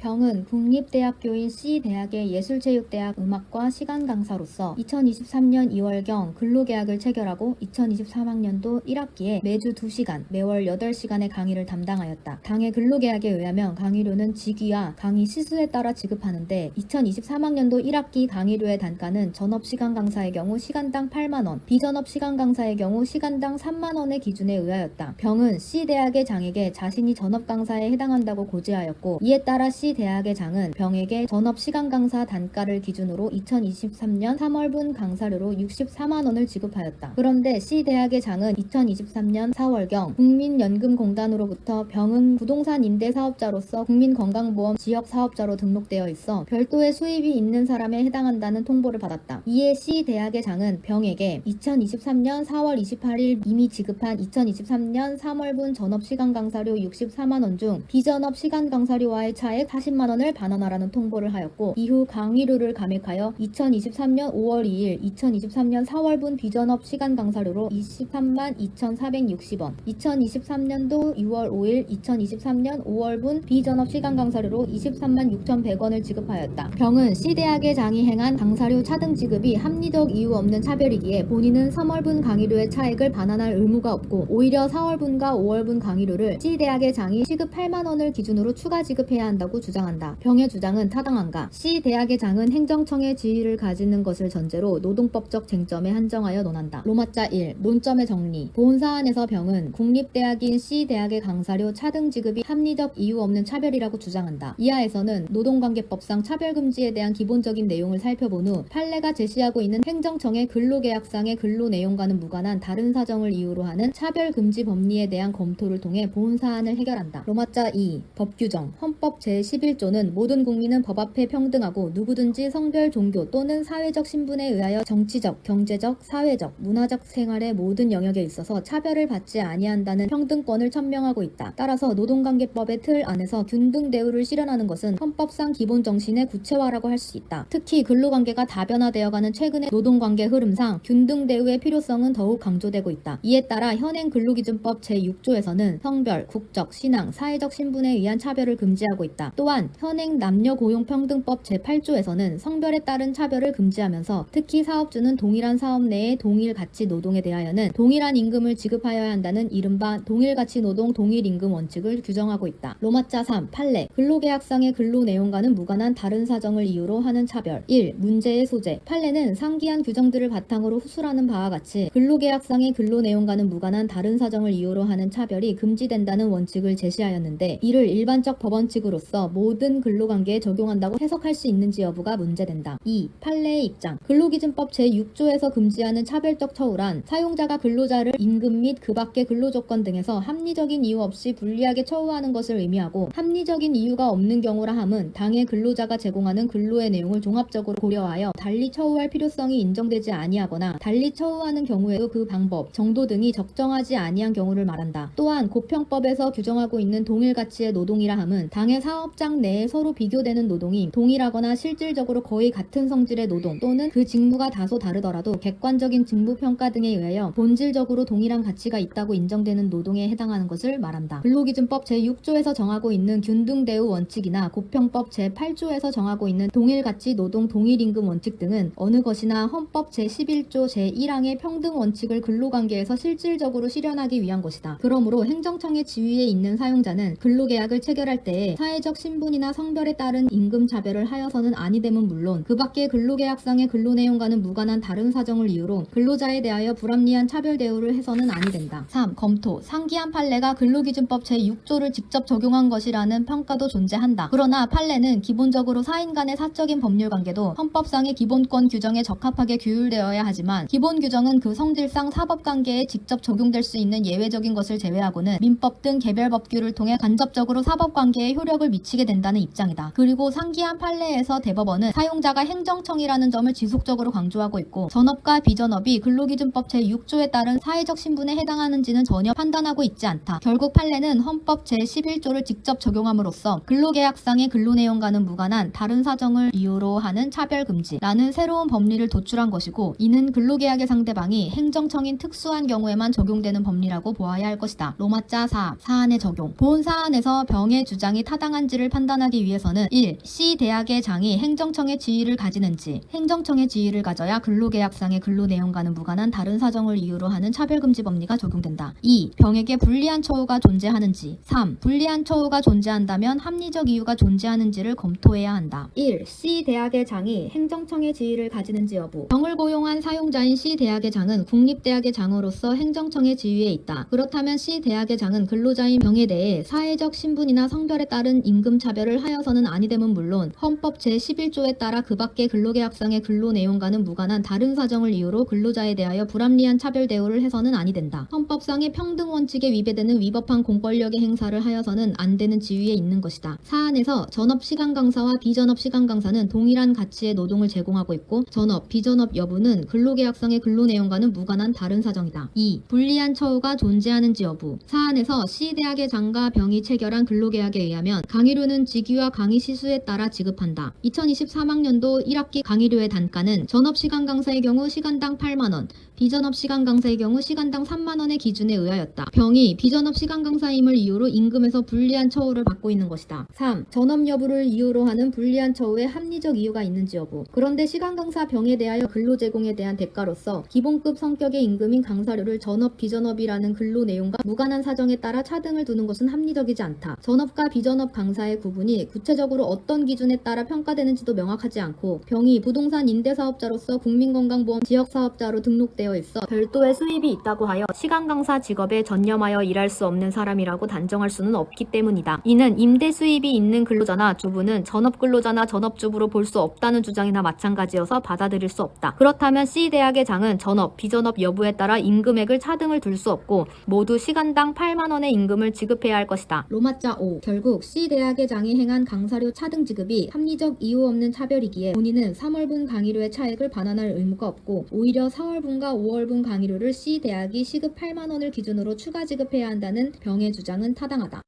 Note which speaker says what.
Speaker 1: 병은 국립대학교인 C대학의 예술체육대학 음악과 시간 강사로서 2023년 2월경 근로계약을 체결하고 2023학년도 1학기에 매주 2시간, 매월 8시간의 강의를 담당하였다. 당의 근로계약에 의하면 강의료는 직위와 강의 시수에 따라 지급하는데 2023학년도 1학기 강의료의 단가는 전업시간 강사의 경우 시간당 8만원, 비전업시간 강사의 경우 시간당 3만원의 기준에 의하였다. 병은 C대학의 장에게 자신이 전업 강사에 해당한다고 고지하였고, 이에 따라 C대학의 장은 병에게 전업시간 강사 단가를 기준으로 2023년 3월분 강사료로 64만원을 지급하였다. 그런데 C대학의 장은 2023년 4월경 국민연금공단으로부터 병은 부동산 임대사업자로서 국민건강보험 지역사업자로 등록되어 있어 별도의 수입이 있는 사람에 해당한다는 통보를 받았다. 이에 C대학의 장은 병에게 2023년 4월 28일 이미 지급한 2023년 3월분 전업시간 강사료 64만원 중 비전업 시간 강사료와의 차액 40만원을 반환하라는 통보를 하였고, 이후 강의료를 감액하여 2023년 5월 2일 2023년 4월분 비전업 시간 강사료로 23만 2,460원, 2023년도 6월 5일 2023년 5월분 비전업 시간 강사료로 23만 6,100원을 지급하였다. 병은 C대학의 장이 행한 강사료 차등 지급이 합리적 이유 없는 차별이기에 본인은 3월분 강의료의 차액을 반환할 의무가 없고, 오히려 4월분과 5월분 강의료를 C대학의 장이 시급 8만원을 기준으로 추가 지급해야 한다고 주장한다. 병의 주장은 타당한가? C대학의 장은 행정청의 지위를 가지는 것을 전제로 노동법적 쟁점에 한정하여 논한다. 로마자 1. 논점의 정리. 본 사안에서 병은 국립대학인 C대학의 강사료 차등 지급이 합리적 이유 없는 차별이라고 주장한다. 이하에서는 노동관계법상 차별금지에 대한 기본적인 내용을 살펴본 후 판례가 제시하고 있는 행정청의 근로계약상의 근로 내용과는 무관한 다른 사정을 이유로 하는 차별금지 법리에 대한 검토를 통해 본 사안을 해결한다. 로마자 2. 법규정. 헌법 제11조는 모든 국민은 법 앞에 평등하고 누구든지 성별, 종교 또는 사회적 신분에 의하여 정치적, 경제적, 사회적, 문화적 생활의 모든 영역에 있어서 차별을 받지 아니한다는 평등권을 천명하고 있다. 따라서 노동관계법의 틀 안에서 균등 대우를 실현하는 것은 헌법상 기본 정신의 구체화라고 할 수 있다. 특히 근로관계가 다변화되어가는 최근의 노동관계 흐름상 균등 대우의 필요성은 더욱 강조되고 있다. 이에 따라 현행 근로기준법 제6조에서는 성별, 국적, 신앙, 사회적 신분에 의한 차별을 금지하고 있다. 또한 현행 남녀고용평등법 제8조에서는 성별에 따른 차별을 금지하면서 특히 사업주는 동일한 사업 내의 동일 가치 노동에 대하여는 동일한 임금을 지급하여야 한다는 이른바 동일가치 노동 동일임금 원칙을 규정하고 있다. 로마자 3. 판례. 근로계약상의 근로 내용과는 무관한 다른 사정을 이유로 하는 차별. 1. 문제의 소재. 판례는 상기한 규정들을 바탕으로 후술하는 바와 같이 근로계약상의 근로 내용과는 무관한 다른 사정을 이유로 하는 차별이 금지된다는 원칙을 제시하였는데, 이를 일반적 법원칙으로서 모든 근로관계에 적용한다고 해석할 수 있는지 여부가 문제된다. 2. 판례의 입장. 근로기준법 제6조에서 금지하는 차별적 처우란 사용자가 근로자를 임금 및 그 밖의 근로조건 등에서 합리적인 이유 없이 불리하게 처우하는 것을 의미하고, 합리적인 이유가 없는 경우라 함은 당해 근로자가 제공하는 근로의 내용을 종합적으로 고려하여 달리 처우할 필요성이 인정되지 아니하거나 달리 처우하는 경우에도 그 방법, 정도 등이 적정하지 아니한 경우를 말한다. 또한 고평법에서 규정하고 있는 동일가치의 노동이라 함은 당해 사업장 내에 서로 비교되는 노동이 동일하거나 실질적으로 거의 같은 성질의 노동 또는 그 직무가 다소 다르더라도 객관적인 직무평가 등에 의하여 본질적으로 동일한 가치가 있다고 인정되는 노동에 해당하는 것을 말한다. 근로기준법 제6조에서 정하고 있는 균등대우 원칙이나 고평법 제8조에서 정하고 있는 동일가치 노동 동일임금 원칙 등은 어느 것이나 헌법 제11조 제1항의 평등 원칙을 근로관계에서 실질적으로 실현하기 위한 것이다. 그러므로 행정청의 지위에 있는 사용자는 근로계약을 체결할 때에 사회적 신분이나 성별에 따른 임금 차별을 하여서는 아니됨은 물론 그 밖의 근로계약상의 근로내용과는 무관한 다른 사정을 이유로 근로자에 대하여 불합리한 차별 대우를 해서는 아니 된다. 3. 검토. 상기한 판례가 근로기준법 제6조를 직접 적용한 것이라는 평가도 존재한다. 그러나 판례는 기본적으로 사인 간의 사적인 법률관계도 헌법상의 기본권 규정에 적합하게 규율되어야 하지만, 기본 규정은 그 성질상 사법관계에 직접 적용될 수 있는 예외적인 것을 제외하고는 민법 등 개별 법규를 통해 간접적으로 사법관계에 효력을 미치게 된다는 입장이다. 그리고 상기한 판례에서 대법원은 사용자가 행정청이라는 점을 지속적으로 강조하고 있고, 전업과 비전업이 근로기준법 제6조에 따른 사회적 신분에 해당하는지는 전혀 판단하고 있지 않다. 결국 판례는 헌법 제11조를 직접 적용함으로써 근로계약상의 근로내용과는 무관한 다른 사정을 이유로 하는 차별금지라는 새로운 법리를 도출한 것이고, 이는 근로계약의 상대방이 행정청인 특수한 경우에만 적용되는 법리라고 보아야 할 것이다. 로마자 4. 사안의 적용. 본 사안에서 병의 주장이 타당한지를 판단하기 위해서는 1. C 대학의 장이 행정청의 지위를 가지는지, 행정청의 지위를 가져야 근로계약상의 근로내용과는 무관한 다른 사정을 이유로 하는 차별금지 법리가 적용된다. 2. 병에게 불리한 처우가 존재하는지. 3. 불리한 처우가 존재한다면 합리적 이유가 존재하는지를 검토해야 한다. 1. C 대학의 장이 행정청의 지위를 가지는지 여부. 병을 고용한 사용자인 C 대학의 장은 국립대학의 장으로서 행정청의 지위에 있다. 그렇다면 C 대학의 장은 근로자인 병에 대해 사회적 신분이나 성별에 따른 임금 차별을 하여서는 아니됨은 물론 헌법 제11조에 따라 그 밖의 근로계약상의 근로내용과는 무관한 다른 사정을 이유로 근로자에 대하여 불합리한 차별 대우를 해서는 아니 된다. 헌법상의 평등 원칙에 위배되는 위법한 공권력의 행사를 하여서는 안 되는 지위에 있는 것이다. 사안에서 전업 시간 강사와 비전업 시간 강사는 동일한 가치의 노동을 제공하고 있고 전업, 비전업 여부는 근로계약상의 근로내용과는 무관한 다른 사정이다. 2. 불리한 처우가 존재하는지 여부. 사안에서 C대학의 장과 병이 체결한 근로계약에 의하면 강의료는 직위와 강의 시수에 따라 지급한다. 2023학년도 1학기 강의료의 단가는 전업 시간 강사의 경우 시간당 8만원, 비전업 시간 강사의 경우 시간당 3만원의 기준에 의하였다. 병이 비전업 시간 강사임을 이유로 임금에서 불리한 처우를 받고 있는 것이다. 3. 전업 여부를 이유로 하는 불리한 처우에 합리적 이유가 있는지 여부. 그런데 시간 강사 병에 대하여 근로 제공에 대한 대가로서 기본급 성격의 임금인 강사료를 전업, 비전업이라는 근로 내용과 무관한 사정에 따라 차등을 두는 것은 합리적이지 않다. 전업과 비전업 강사의 구분이 구체적으로 어떤 기준에 따라 평가되는지도 명확하지 않고 병이 부동산 임대사업자로서 국민건강보험 지역사업자로 등록되어 있어 별도의 수입이 있다고 하여 시간 강사 직업에 전념하여 일할 수 없는 사람이라고 단정할 수는 없기 때문이다. 이는 임대 수입이 있는 근로자나 주부는 전업 근로자나 전업주부로 볼 수 없다는 주장이나 마찬가지여서 받아들일 수 없다. 그렇다면 C대학의 장은 전업, 비전업 여부에 따라 임금액을 차등을 둘 수 없고 모두 시간당 8만원의 임금을 지급해야 할 것이다. 로마자 5. 결국 C대학의 장이 행한 강사료 차등 지급이 합리적 이유 없는 차별이기에 본인은 3월분 강의료의 차액을 반환할 의무가 없고 오히려 4월분과 5월분 강의료를 C대학이 시급 8만원을 기준으로 추가 지급해야 한다는 병의 주장은 타당하다.